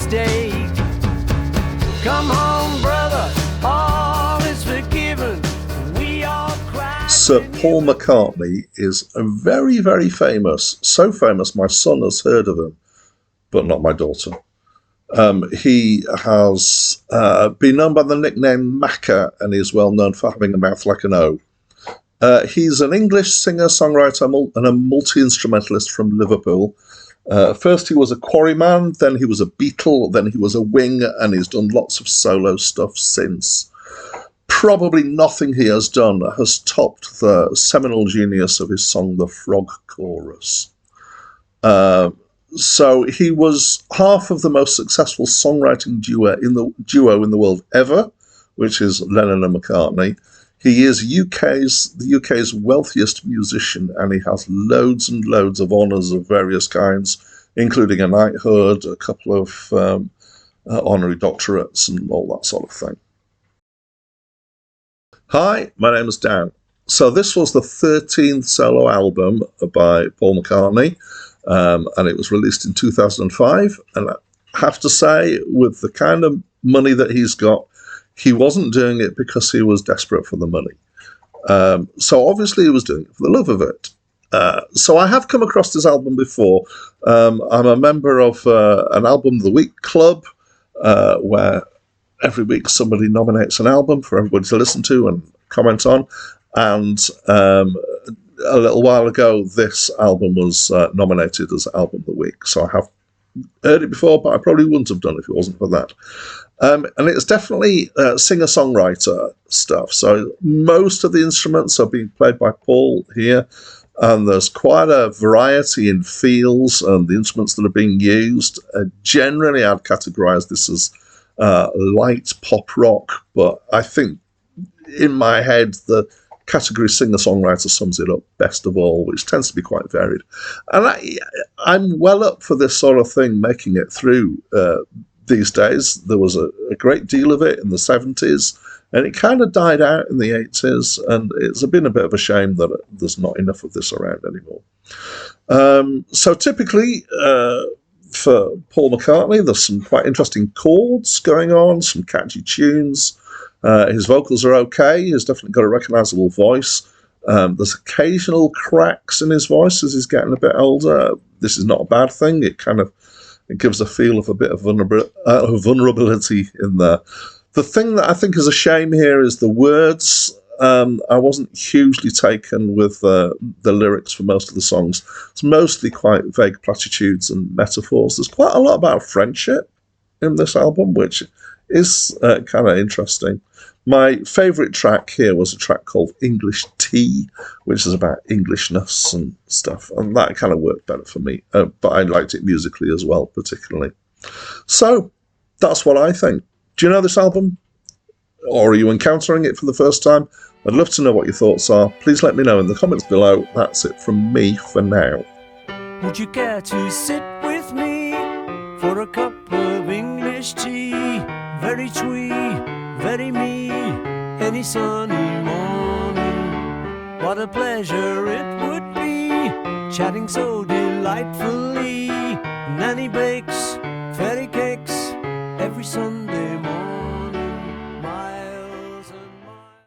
mistake. Come home, brother, all is forgiven. We all cry. Sir Paul McCartney is a very, very famous, so famous my son has heard of him, but not my daughter. He has been known by the nickname Macca, and is well known for having a mouth like an O. He's an English singer-songwriter and a multi-instrumentalist from Liverpool. First he was a quarryman, then he was a Beatle, then he was a wing, and he's done lots of solo stuff since. Probably nothing he has done has topped the seminal genius of his song The Frog Chorus. So he was half of the most successful songwriting duo in the world ever, which is Lennon and McCartney. He is the UK's wealthiest musician, and he has loads and loads of honours of various kinds, including a knighthood, a couple of honorary doctorates, and all that sort of thing. Hi, my name is Dan. So this was the 13th solo album by Paul McCartney, and it was released in 2005. And I have to say, with the kind of money that he's got, he wasn't doing it because he was desperate for the money. So obviously he was doing it for the love of it. So I have come across this album before. I'm a member of an Album of the Week club, where every week somebody nominates an album for everybody to listen to and comment on. And a little while ago, this album was nominated as Album of the Week. So I have heard it before, but I probably wouldn't have done if it wasn't for that. And it's definitely singer-songwriter stuff. So most of the instruments are being played by Paul here, and there's quite a variety in feels and the instruments that are being used. Generally, I'd categorise this as light pop rock, but I think in my head the category singer-songwriter sums it up best of all, which tends to be quite varied. And I'm well up for this sort of thing, making it through these days. There was a great deal of it in the 70s, and it kind of died out in the 80s, and it's been a bit of a shame that there's not enough of this around anymore. So typically, for Paul McCartney, there's some quite interesting chords going on, some catchy tunes. His vocals are okay. He's definitely got a recognisable voice. There's occasional cracks in his voice as he's getting a bit older. This is not a bad thing. It gives a feel of a bit of vulnerability in there. The thing that I think is a shame here is the words. I wasn't hugely taken with the lyrics for most of the songs. It's mostly quite vague platitudes and metaphors. There's quite a lot about friendship in this album, which is kind of interesting. My favourite track here was a track called English Tea, which is about Englishness and stuff, and that kind of worked better for me, but I liked it musically as well, particularly. So, that's what I think. Do you know this album? Or are you encountering it for the first time? I'd love to know what your thoughts are. Please let me know in the comments below. That's it from me for now. Would you care to sit with me for a cup of English tea? Very twee, very me, any sunny morning. What a pleasure it would be, chatting so delightfully. Nanny bakes fairy cakes every Sunday morning.